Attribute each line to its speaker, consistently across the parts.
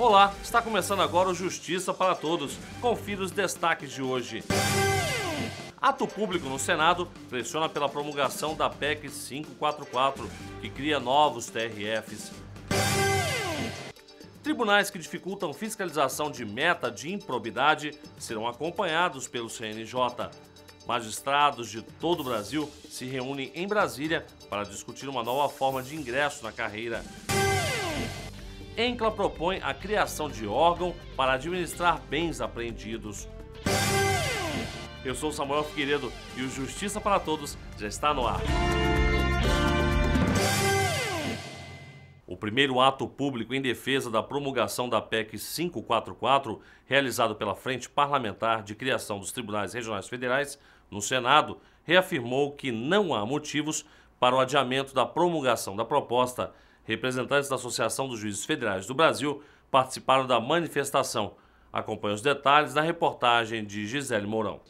Speaker 1: Olá, está começando agora o Justiça para Todos. Confira os destaques de hoje. Ato público no Senado pressiona pela promulgação da PEC 544, que cria novos TRFs. Tribunais que dificultam fiscalização de meta de improbidade serão acompanhados pelo CNJ. Magistrados de todo o Brasil se reúnem em Brasília para discutir uma nova forma de ingresso na carreira. ENCLA propõe a criação de órgão para administrar bens apreendidos. Eu sou Samuel Figueiredo e o Justiça para Todos já está no ar. O primeiro ato público em defesa da promulgação da PEC 544, realizado pela Frente Parlamentar de Criação dos Tribunais Regionais Federais, no Senado, reafirmou que não há motivos para o adiamento da promulgação da proposta. Representantes da Associação dos Juízes Federais do Brasil participaram da manifestação. Acompanhe os detalhes na reportagem de Gisele Mourão.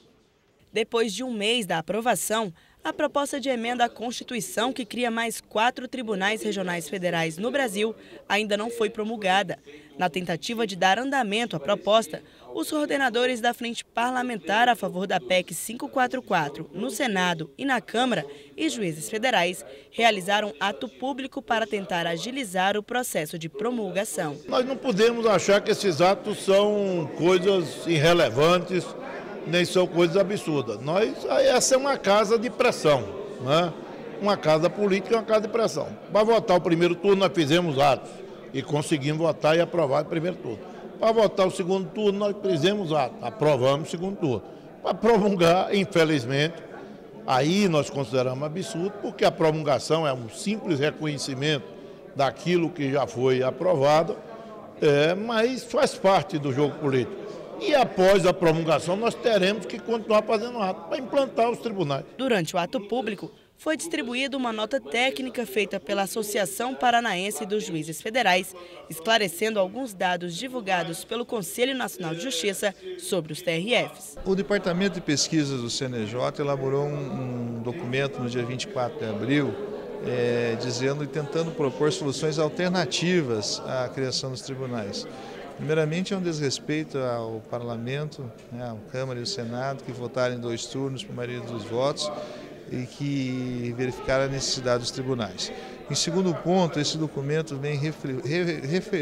Speaker 2: Depois de um mês da aprovação, a proposta de emenda à Constituição que cria mais 4 tribunais regionais federais no Brasil ainda não foi promulgada. Na tentativa de dar andamento à proposta, os coordenadores da Frente Parlamentar a favor da PEC 544 no Senado e na Câmara e juízes federais realizaram ato público para tentar agilizar o processo de promulgação.
Speaker 3: Nós não podemos achar que esses atos são coisas irrelevantes, nem são coisas absurdas. Essa é uma casa de pressão, né? Uma casa política é uma casa de pressão. Para votar o primeiro turno, nós fizemos atos e conseguimos votar e aprovar o primeiro turno. Para votar o segundo turno, nós fizemos atos, aprovamos o segundo turno. Para promulgar, infelizmente, aí nós consideramos absurdo, porque a promulgação é um simples reconhecimento daquilo que já foi aprovado, mas faz parte do jogo político. E após a promulgação, nós teremos que continuar fazendo ato para implantar os tribunais.
Speaker 2: Durante o ato público, foi distribuída uma nota técnica feita pela Associação Paranaense dos Juízes Federais, esclarecendo alguns dados divulgados pelo Conselho Nacional de Justiça sobre os TRFs.
Speaker 4: O Departamento de Pesquisas do CNJ elaborou um documento no dia 24 de abril, dizendo e tentando propor soluções alternativas à criação dos tribunais. Primeiramente, é um desrespeito ao Parlamento, à Câmara e ao Senado, que votaram em 2 turnos por maioria dos votos e que verificaram a necessidade dos tribunais. Em segundo ponto, esse documento vem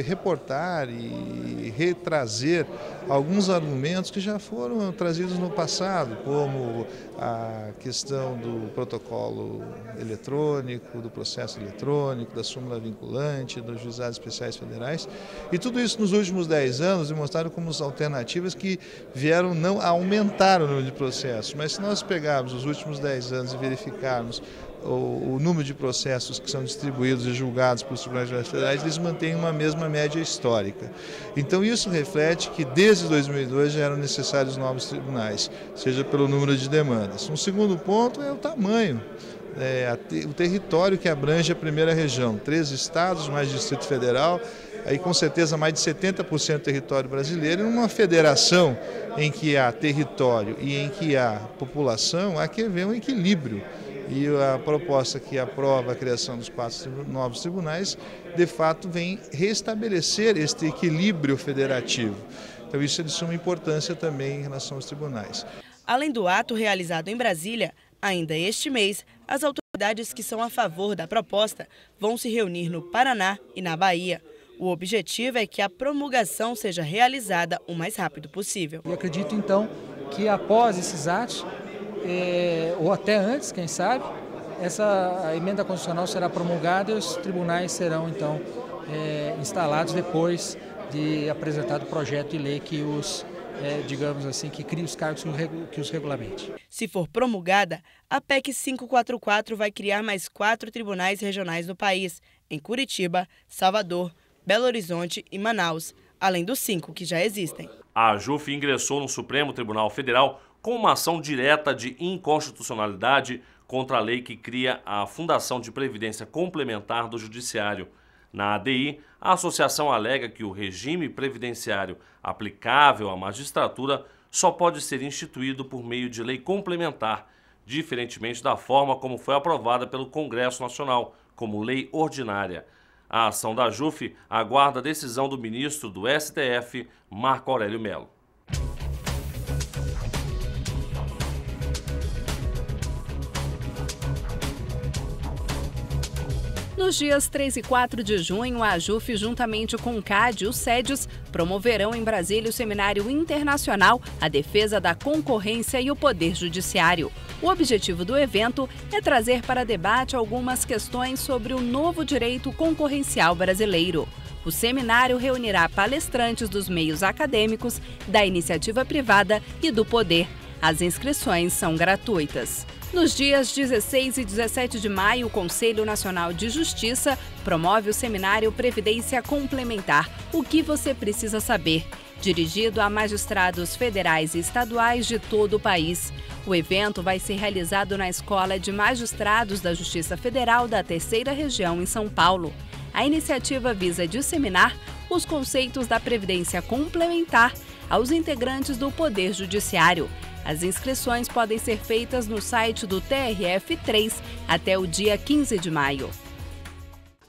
Speaker 4: reportar e retrazer alguns argumentos que já foram trazidos no passado, como a questão do protocolo eletrônico, do processo eletrônico, da súmula vinculante, dos juizados especiais federais. E tudo isso nos últimos 10 anos demonstraram como alternativas que vieram não aumentar o número de processos. Mas se nós pegarmos os últimos 10 anos e verificarmos o número de processos que são distribuídos e julgados pelos tribunais federais, eles mantêm uma mesma média histórica. Então isso reflete que desde 2002 já eram necessários novos tribunais, seja pelo número de demandas. Um segundo ponto é o tamanho, o território que abrange a primeira região, 13 estados, mais Distrito Federal, aí com certeza mais de 70% do território brasileiro. Em uma federação em que há território e em que há população, há que haver um equilíbrio. E a proposta que aprova a criação dos 4 novos tribunais, de fato, vem restabelecer este equilíbrio federativo. Então isso é de suma importância também em relação aos tribunais.
Speaker 2: Além do ato realizado em Brasília, ainda este mês, as autoridades que são a favor da proposta vão se reunir no Paraná e na Bahia. O objetivo é que a promulgação seja realizada o mais rápido possível.
Speaker 5: Eu acredito, então, que após esses atos, ou até antes, quem sabe, essa emenda constitucional será promulgada e os tribunais serão, então, instalados depois de apresentado o projeto de lei que os, digamos assim, que cria os cargos que os regulamente.
Speaker 2: Se for promulgada, a PEC 544 vai criar mais 4 tribunais regionais no país, em Curitiba, Salvador, Belo Horizonte e Manaus, além dos 5 que já existem.
Speaker 1: A AJUF ingressou no Supremo Tribunal Federal com uma ação direta de inconstitucionalidade contra a lei que cria a Fundação de Previdência Complementar do Judiciário. Na ADI, a associação alega que o regime previdenciário aplicável à magistratura só pode ser instituído por meio de lei complementar, diferentemente da forma como foi aprovada pelo Congresso Nacional, como lei ordinária. A ação da JUF aguarda a decisão do ministro do STF, Marco Aurélio Mello.
Speaker 6: Nos dias 3 e 4 de junho, a JUF, juntamente com o CAD e o SEDES, promoverão em Brasília o Seminário Internacional A Defesa da Concorrência e o Poder Judiciário. O objetivo do evento é trazer para debate algumas questões sobre o novo direito concorrencial brasileiro. O seminário reunirá palestrantes dos meios acadêmicos, da iniciativa privada e do poder. As inscrições são gratuitas. Nos dias 16 e 17 de maio, o Conselho Nacional de Justiça promove o seminário Previdência Complementar, o que você precisa saber, dirigido a magistrados federais e estaduais de todo o país. O evento vai ser realizado na Escola de Magistrados da Justiça Federal da Terceira Região, em São Paulo. A iniciativa visa disseminar os conceitos da Previdência Complementar aos integrantes do Poder Judiciário. As inscrições podem ser feitas no site do TRF3 até o dia 15 de maio.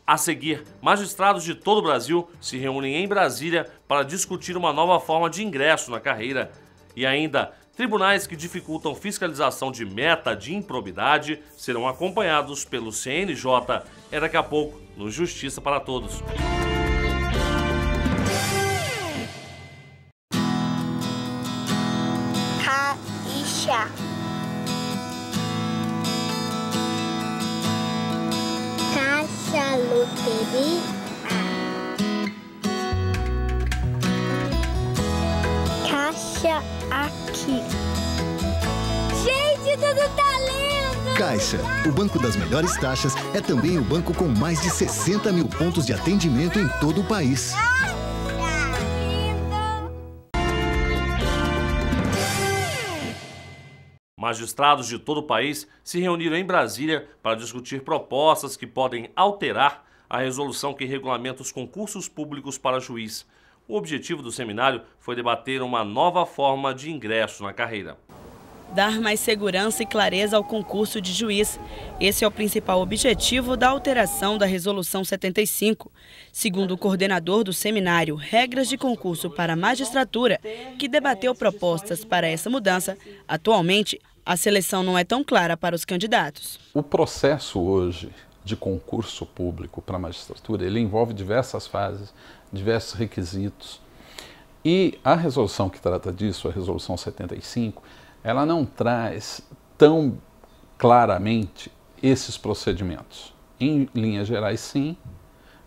Speaker 1: A seguir, magistrados de todo o Brasil se reúnem em Brasília para discutir uma nova forma de ingresso na carreira. E ainda, tribunais que dificultam fiscalização de meta de improbidade serão acompanhados pelo CNJ. É daqui a pouco, no Justiça para Todos.
Speaker 7: Caixa loteria. Caixa aqui. Gente, tudo tá lindo!
Speaker 8: Caixa, o banco das melhores taxas, é também o banco com mais de 60 mil pontos de atendimento em todo o país.
Speaker 1: Magistrados de todo o país se reuniram em Brasília para discutir propostas que podem alterar a resolução que regulamenta os concursos públicos para juiz. O objetivo do seminário foi debater uma nova forma de ingresso na carreira.
Speaker 2: Dar mais segurança e clareza ao concurso de juiz. Esse é o principal objetivo da alteração da Resolução 75. Segundo o coordenador do seminário Regras de Concurso para a Magistratura, que debateu propostas para essa mudança, atualmente a seleção não é tão clara para os candidatos.
Speaker 9: O processo hoje de concurso público para a magistratura, ele envolve diversas fases, diversos requisitos. E a resolução que trata disso, a Resolução 75, ela não traz tão claramente esses procedimentos. Em linhas gerais, sim,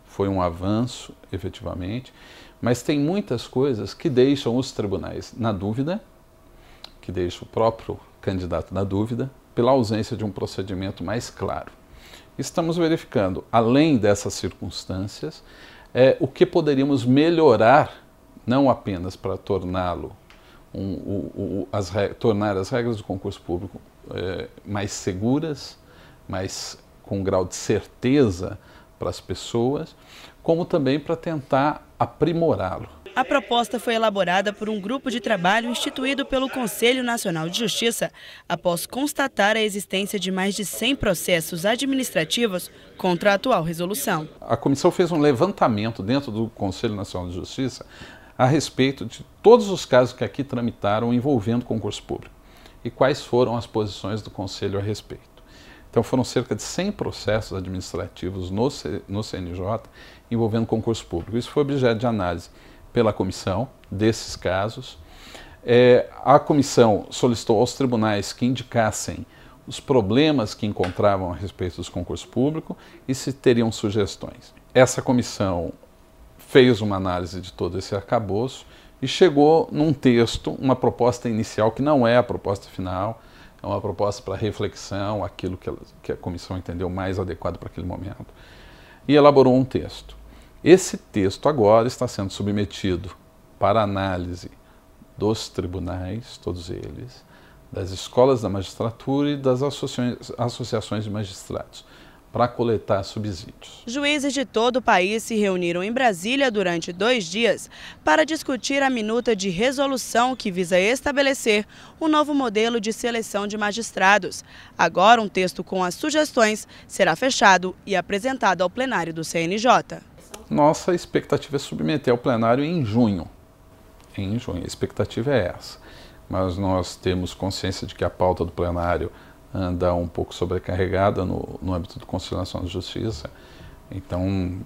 Speaker 9: foi um avanço, efetivamente, mas tem muitas coisas que deixam os tribunais na dúvida, que deixam o próprio candidato na dúvida, pela ausência de um procedimento mais claro. Estamos verificando, além dessas circunstâncias, o que poderíamos melhorar, não apenas para torná-lo tornar as regras do concurso público mais seguras, mais com um grau de certeza para as pessoas, como também para tentar aprimorá-lo.
Speaker 2: A proposta foi elaborada por um grupo de trabalho instituído pelo Conselho Nacional de Justiça, após constatar a existência de mais de 100 processos administrativos contra a atual resolução.
Speaker 9: A comissão fez um levantamento dentro do Conselho Nacional de Justiça a respeito de todos os casos que aqui tramitaram envolvendo concurso público e quais foram as posições do Conselho a respeito. Então foram cerca de 100 processos administrativos no CNJ envolvendo concurso público. Isso foi objeto de análise pela comissão desses casos. A comissão solicitou aos tribunais que indicassem os problemas que encontravam a respeito dos concursos públicos e se teriam sugestões. Essa comissão fez uma análise de todo esse arcabouço e chegou num texto, uma proposta inicial que não é a proposta final, é uma proposta para reflexão, aquilo que a comissão entendeu mais adequado para aquele momento, e elaborou um texto. Esse texto agora está sendo submetido para análise dos tribunais, todos eles, das escolas da magistratura e das associações de magistrados, para coletar subsídios.
Speaker 2: Juízes de todo o país se reuniram em Brasília durante 2 dias para discutir a minuta de resolução que visa estabelecer um novo modelo de seleção de magistrados. Agora, um texto com as sugestões será fechado e apresentado ao plenário do CNJ.
Speaker 9: Nossa expectativa é submeter ao plenário em junho. Em junho, a expectativa é essa. Mas nós temos consciência de que a pauta do plenário anda um pouco sobrecarregada no âmbito do Conselho Nacional de Justiça. Então,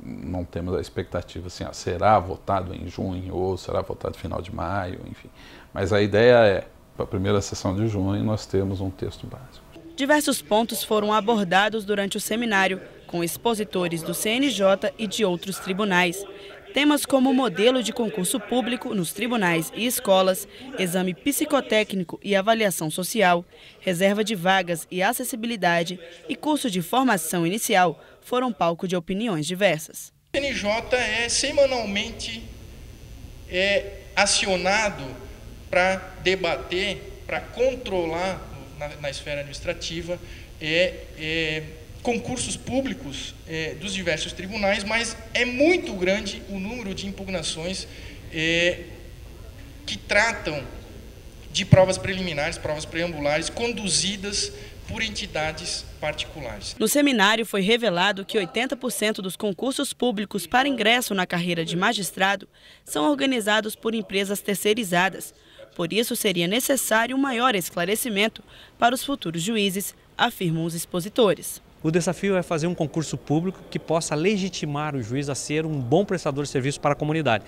Speaker 9: não temos a expectativa assim, será votado em junho ou será votado no final de maio, enfim. Mas a ideia é, para a primeira sessão de junho, nós temos um texto básico.
Speaker 2: Diversos pontos foram abordados durante o seminário, com expositores do CNJ e de outros tribunais. Temas como modelo de concurso público nos tribunais e escolas, exame psicotécnico e avaliação social, reserva de vagas e acessibilidade e curso de formação inicial foram palco de opiniões diversas.
Speaker 10: O CNJ é semanalmente acionado para debater, para controlar na esfera administrativa concursos públicos dos diversos tribunais, mas é muito grande o número de impugnações que tratam de provas preliminares, provas preambulares, conduzidas por entidades particulares.
Speaker 2: No seminário foi revelado que 80% dos concursos públicos para ingresso na carreira de magistrado são organizados por empresas terceirizadas. Por isso, seria necessário um maior esclarecimento para os futuros juízes, afirmam os expositores.
Speaker 11: O desafio é fazer um concurso público que possa legitimar o juiz a ser um bom prestador de serviço para a comunidade.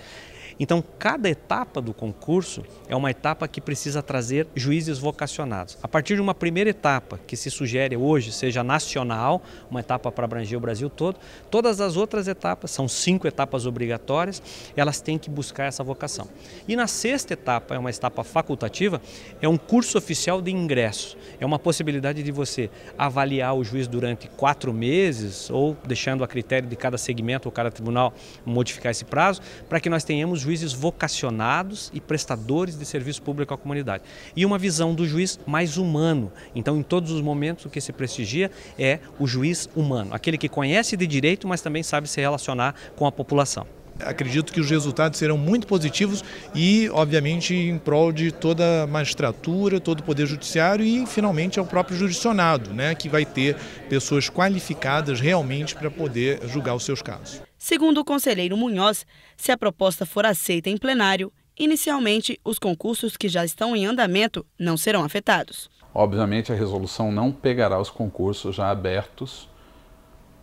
Speaker 11: Então, cada etapa do concurso é uma etapa que precisa trazer juízes vocacionados. A partir de uma primeira etapa, que se sugere hoje seja nacional, uma etapa para abranger o Brasil todo, todas as outras etapas, são 5 etapas obrigatórias, elas têm que buscar essa vocação. E na sexta etapa, é uma etapa facultativa, é um curso oficial de ingresso. É uma possibilidade de você avaliar o juiz durante 4 meses, ou deixando a critério de cada segmento ou cada tribunal modificar esse prazo, para que nós tenhamos juízes vocacionados e prestadores de serviço público à comunidade. E uma visão do juiz mais humano. Então, em todos os momentos, o que se prestigia é o juiz humano, aquele que conhece de direito, mas também sabe se relacionar com a população.
Speaker 12: Acredito que os resultados serão muito positivos e, obviamente, em prol de toda a magistratura, todo o Poder Judiciário e, finalmente, ao próprio jurisdicionado, né, que vai ter pessoas qualificadas realmente para poder julgar os seus casos.
Speaker 2: Segundo o conselheiro Munhoz, se a proposta for aceita em plenário, inicialmente os concursos que já estão em andamento não serão afetados.
Speaker 9: Obviamente, a resolução não pegará os concursos já abertos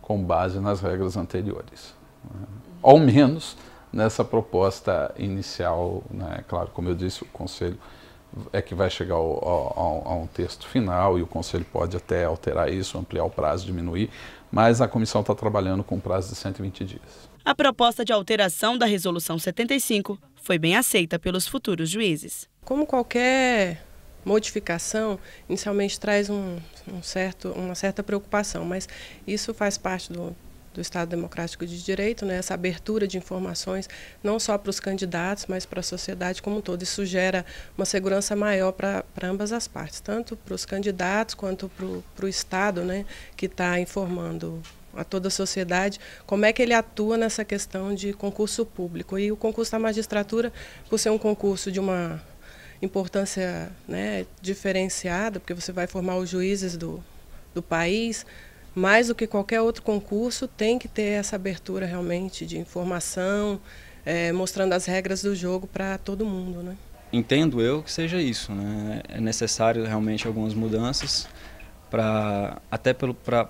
Speaker 9: com base nas regras anteriores. Ao menos nessa proposta inicial, né? Claro, como eu disse, o Conselho é que vai chegar a um texto final e o Conselho pode até alterar isso, ampliar o prazo, diminuir, mas a comissão está trabalhando com um prazo de 120 dias.
Speaker 2: A proposta de alteração da Resolução 75 foi bem aceita pelos futuros juízes.
Speaker 13: Como qualquer modificação, inicialmente traz uma certa preocupação, mas isso faz parte do Estado Democrático de Direito, né? Essa abertura de informações não só para os candidatos, mas para a sociedade como um todo. Isso gera uma segurança maior para ambas as partes, tanto para os candidatos quanto para o Estado, né? Que está informando a toda a sociedade como é que ele atua nessa questão de concurso público. E o concurso da magistratura, por ser um concurso de uma importância, né, diferenciada, porque você vai formar os juízes do país, mais do que qualquer outro concurso, tem que ter essa abertura realmente de informação, mostrando as regras do jogo para todo mundo, né?
Speaker 14: Entendo eu que seja isso, né? É necessário realmente algumas mudanças até para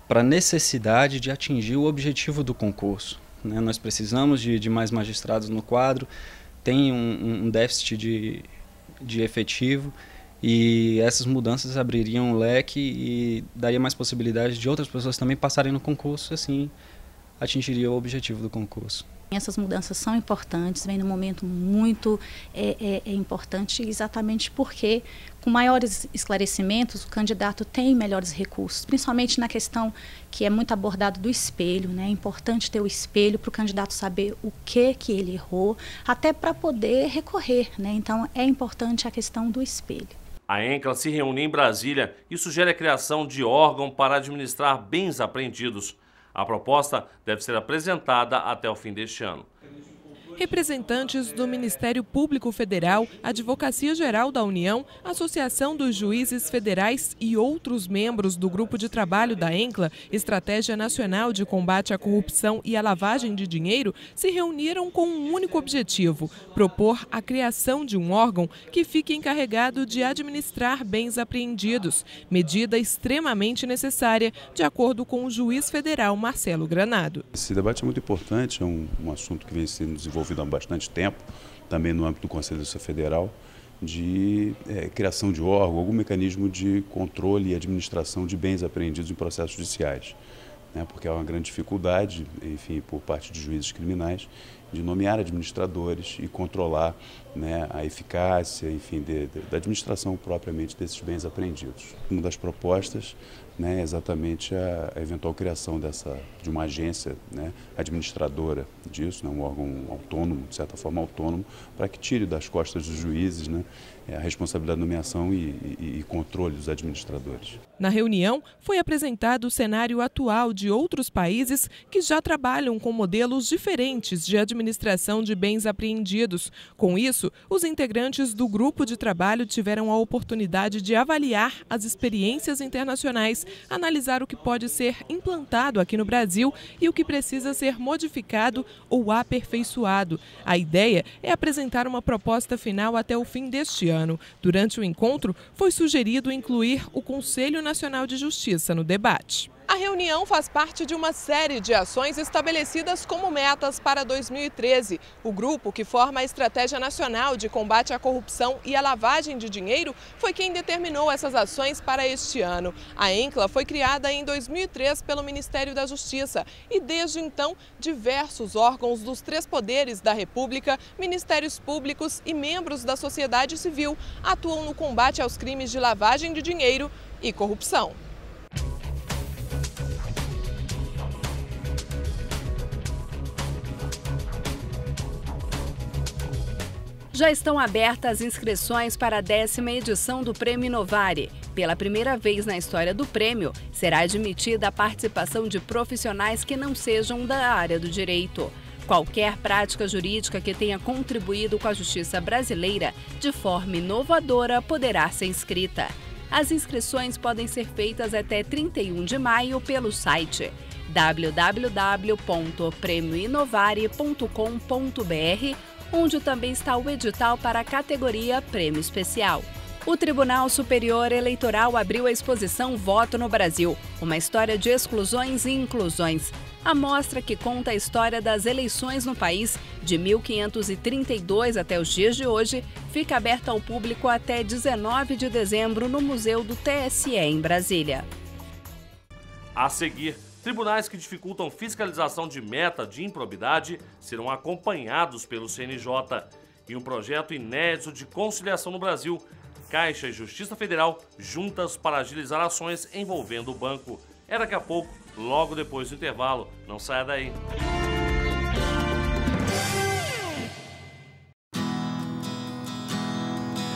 Speaker 14: a necessidade de atingir o objetivo do concurso, né? Nós precisamos de mais magistrados no quadro, tem um déficit de efetivo, e essas mudanças abririam um leque e daria mais possibilidade de outras pessoas também passarem no concurso, assim atingiria o objetivo do concurso.
Speaker 15: Essas mudanças são importantes, vem num momento muito importante, exatamente porque com maiores esclarecimentos o candidato tem melhores recursos, principalmente na questão que é muito abordado do espelho, né? É importante ter o espelho para o candidato saber o que ele errou, até para poder recorrer, né? Então é importante a questão do espelho.
Speaker 1: A ENCLA se reúne em Brasília e sugere a criação de órgão para administrar bens apreendidos. A proposta deve ser apresentada até o fim deste ano.
Speaker 16: Representantes do Ministério Público Federal, Advocacia Geral da União, Associação dos Juízes Federais e outros membros do Grupo de Trabalho da ENCLA, Estratégia Nacional de Combate à Corrupção e à Lavagem de Dinheiro, se reuniram com um único objetivo: propor a criação de um órgão que fique encarregado de administrar bens apreendidos, medida extremamente necessária, de acordo com o juiz federal Marcelo Granado.
Speaker 17: Esse debate é muito importante, é um assunto que vem sendo desenvolvido há bastante tempo, também no âmbito do Conselho de Justiça Federal, de criação de órgão, algum mecanismo de controle e administração de bens apreendidos em processos judiciais, né, porque há uma grande dificuldade, enfim, por parte de juízes criminais, de nomear administradores e controlar, né, a eficácia, enfim, da administração propriamente desses bens apreendidos. Uma das propostas, né, é exatamente a eventual criação de uma agência, né, administradora disso, né, um órgão autônomo, de certa forma autônomo, para que tire das costas dos juízes, né, a responsabilidade de nomeação e controle dos administradores.
Speaker 16: Na reunião, foi apresentado o cenário atual de outros países que já trabalham com modelos diferentes de administração de bens apreendidos. Com isso, os integrantes do grupo de trabalho tiveram a oportunidade de avaliar as experiências internacionais, analisar o que pode ser implantado aqui no Brasil e o que precisa ser modificado ou aperfeiçoado. A ideia é apresentar uma proposta final até o fim deste ano. Durante o encontro, foi sugerido incluir o Conselho Nacional de Justiça no debate. A reunião faz parte de uma série de ações estabelecidas como metas para 2013. O grupo, que forma a Estratégia Nacional de Combate à Corrupção e à Lavagem de Dinheiro, foi quem determinou essas ações para este ano. A ENCLA foi criada em 2003 pelo Ministério da Justiça e, desde então, diversos órgãos dos 3 poderes da República, ministérios públicos e membros da sociedade civil atuam no combate aos crimes de lavagem de dinheiro e corrupção.
Speaker 6: Já estão abertas as inscrições para a 10ª edição do Prêmio Inovare. Pela primeira vez na história do prêmio, será admitida a participação de profissionais que não sejam da área do direito. Qualquer prática jurídica que tenha contribuído com a justiça brasileira de forma inovadora poderá ser inscrita. As inscrições podem ser feitas até 31 de maio pelo site www.premioinovare.com.br, onde também está o edital para a categoria Prêmio Especial. O Tribunal Superior Eleitoral abriu a exposição Voto no Brasil, uma história de exclusões e inclusões. A mostra, que conta a história das eleições no país de 1532 até os dias de hoje, fica aberta ao público até 19 de dezembro no Museu do TSE, em Brasília.
Speaker 1: A seguir, tribunais que dificultam fiscalização de meta de improbidade serão acompanhados pelo CNJ. E um projeto inédito de conciliação no Brasil, Caixa e Justiça Federal juntas para agilizar ações envolvendo o banco. É daqui a pouco, logo depois do intervalo. Não saia daí.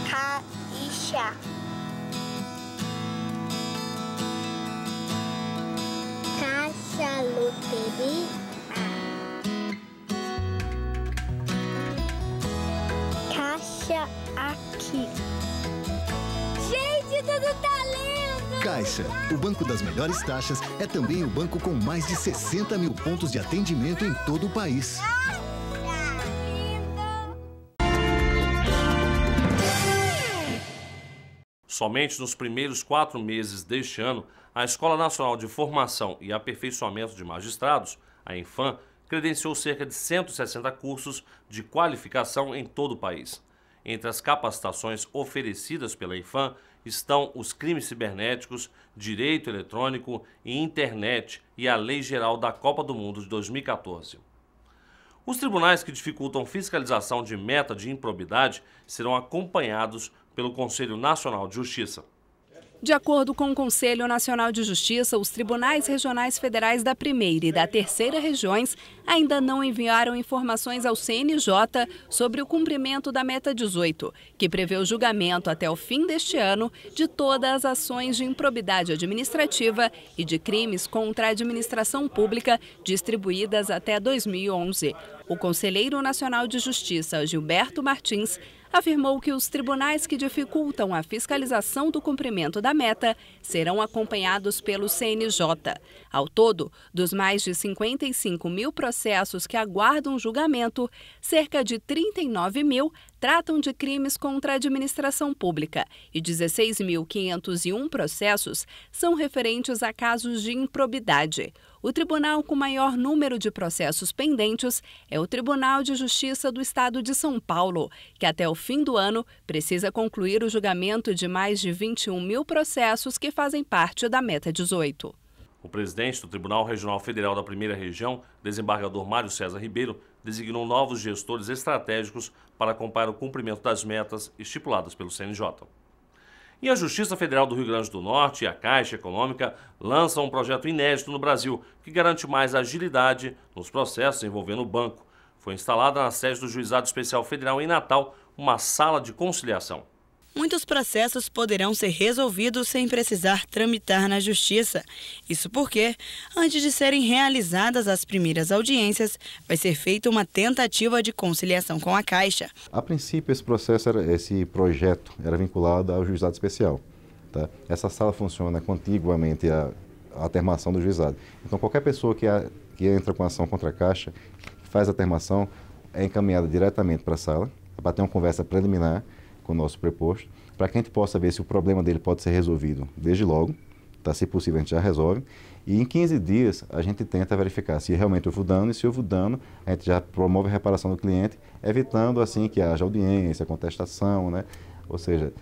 Speaker 7: Caixa. Caixa Loteria. Caixa aqui. Gente, tudo tá lindo!
Speaker 8: Caixa, o banco das melhores taxas, é também o banco com mais de 60 mil pontos de atendimento em todo o país.
Speaker 1: Somente nos primeiros 4 meses deste ano, a Escola Nacional de Formação e Aperfeiçoamento de Magistrados, a ENFAM, credenciou cerca de 160 cursos de qualificação em todo o país. Entre as capacitações oferecidas pela ENFAM estão os crimes cibernéticos, direito eletrônico e internet e a Lei Geral da Copa do Mundo de 2014. Os tribunais que dificultam fiscalização de meta de improbidade serão acompanhados pelo Conselho Nacional de Justiça.
Speaker 6: De acordo com o Conselho Nacional de Justiça, os tribunais regionais federais da 1ª e da 3ª regiões ainda não enviaram informações ao CNJ sobre o cumprimento da meta 18, que prevê o julgamento até o fim deste ano de todas as ações de improbidade administrativa e de crimes contra a administração pública distribuídas até 2011. O conselheiro nacional de Justiça, Gilberto Martins, afirmou que os tribunais que dificultam a fiscalização do cumprimento da meta serão acompanhados pelo CNJ. Ao todo, dos mais de 55 mil processos que aguardam julgamento, cerca de 39 mil tratam de crimes contra a administração pública e 16.501 processos são referentes a casos de improbidade. O tribunal com maior número de processos pendentes é o Tribunal de Justiça do Estado de São Paulo, que até o fim do ano precisa concluir o julgamento de mais de 21 mil processos que fazem parte da Meta 18.
Speaker 1: O presidente do Tribunal Regional Federal da Primeira Região, desembargador Mário César Ribeiro, designou novos gestores estratégicos para acompanhar o cumprimento das metas estipuladas pelo CNJ. E a Justiça Federal do Rio Grande do Norte e a Caixa Econômica lançam um projeto inédito no Brasil que garante mais agilidade nos processos envolvendo o banco. Foi instalada na sede do Juizado Especial Federal em Natal uma sala de conciliação.
Speaker 2: Muitos processos poderão ser resolvidos sem precisar tramitar na Justiça. Isso porque, antes de serem realizadas as primeiras audiências, vai ser feita uma tentativa de conciliação com a Caixa.
Speaker 18: A princípio, esse projeto era vinculado ao Juizado Especial. Tá? Essa sala funciona contiguamente à termação do juizado. Então, qualquer pessoa que entra com ação contra a Caixa, que faz a termação, é encaminhada diretamente para a sala, para ter uma conversa preliminar com o nosso preposto, para que a gente possa ver se o problema dele pode ser resolvido desde logo, tá? Se possível a gente já resolve, e em 15 dias a gente tenta verificar se realmente houve dano, e se houve dano, a gente já promove a reparação do cliente, evitando assim que haja audiência, contestação, né? Ou seja,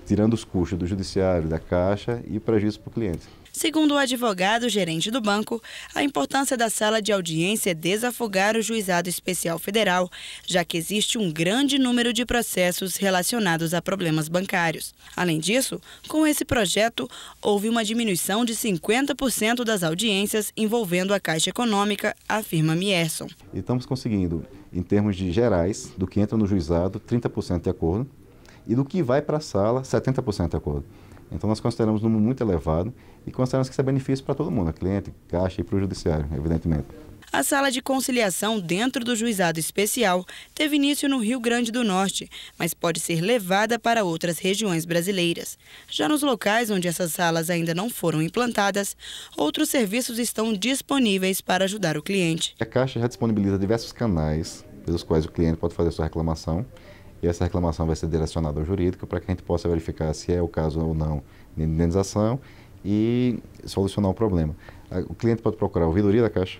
Speaker 18: tirando os custos do judiciário, da Caixa e prejuízo para o cliente.
Speaker 2: Segundo o advogado gerente do banco, a importância da sala de audiência é desafogar o Juizado Especial Federal, já que existe um grande número de processos relacionados a problemas bancários. Além disso, com esse projeto, houve uma diminuição de 50% das audiências envolvendo a Caixa Econômica, afirma Mierson.
Speaker 18: E estamos conseguindo, em termos de gerais, do que entra no juizado, 30% de acordo, e do que vai para a sala, 70% de acordo. Então, nós consideramos um número muito elevado e consideramos que isso é benefício para todo mundo, cliente, Caixa e para o judiciário, evidentemente.
Speaker 2: A sala de conciliação dentro do Juizado Especial teve início no Rio Grande do Norte, mas pode ser levada para outras regiões brasileiras. Já nos locais onde essas salas ainda não foram implantadas, outros serviços estão disponíveis para ajudar o cliente.
Speaker 18: A Caixa já disponibiliza diversos canais pelos quais o cliente pode fazer sua reclamação. E essa reclamação vai ser direcionada ao jurídico para que a gente possa verificar se é o caso ou não de indenização e solucionar o problema. O cliente pode procurar a ouvidoria da Caixa,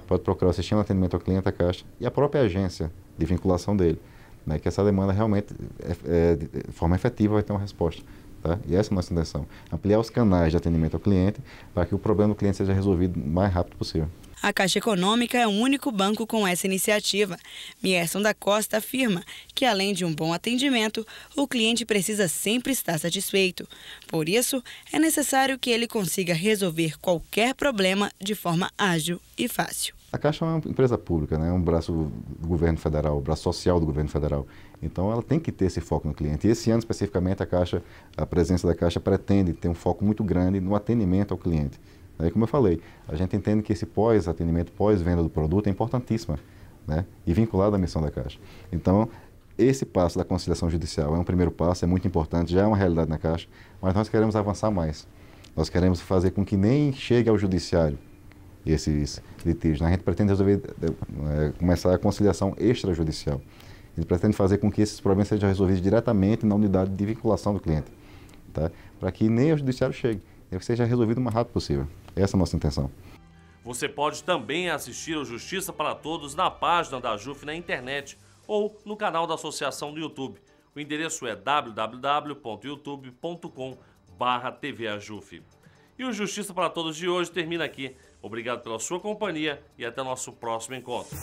Speaker 18: pode procurar o sistema de atendimento ao cliente da Caixa e a própria agência de vinculação dele, né, que essa demanda realmente, de forma efetiva, vai ter uma resposta. Tá? E essa é a nossa intenção, ampliar os canais de atendimento ao cliente para que o problema do cliente seja resolvido o mais rápido possível.
Speaker 2: A Caixa Econômica é o único banco com essa iniciativa. Mierson da Costa afirma que, além de um bom atendimento, o cliente precisa sempre estar satisfeito. Por isso, é necessário que ele consiga resolver qualquer problema de forma ágil e fácil.
Speaker 18: A Caixa é uma empresa pública, né? É um braço do governo federal, braço social do governo federal. Então, ela tem que ter esse foco no cliente. E esse ano, especificamente, a presença da Caixa pretende ter um foco muito grande no atendimento ao cliente. Aí, como eu falei, a gente entende que esse pós-atendimento, pós-venda do produto é importantíssimo, né? E vinculado à missão da Caixa. Então, esse passo da conciliação judicial é um primeiro passo, é muito importante, já é uma realidade na Caixa, mas nós queremos avançar mais. Nós queremos fazer com que nem chegue ao judiciário esses litígios. A gente pretende resolver, começar a conciliação extrajudicial. A gente pretende fazer com que esses problemas sejam resolvidos diretamente na unidade de vinculação do cliente, tá? Para que nem ao judiciário chegue, que seja resolvido o mais rápido possível. Essa é a nossa intenção.
Speaker 1: Você pode também assistir ao Justiça para Todos na página da JUF na internet ou no canal da associação no YouTube. O endereço é www.youtube.com/tvajuf. E o Justiça para Todos de hoje termina aqui. Obrigado pela sua companhia e até o nosso próximo encontro.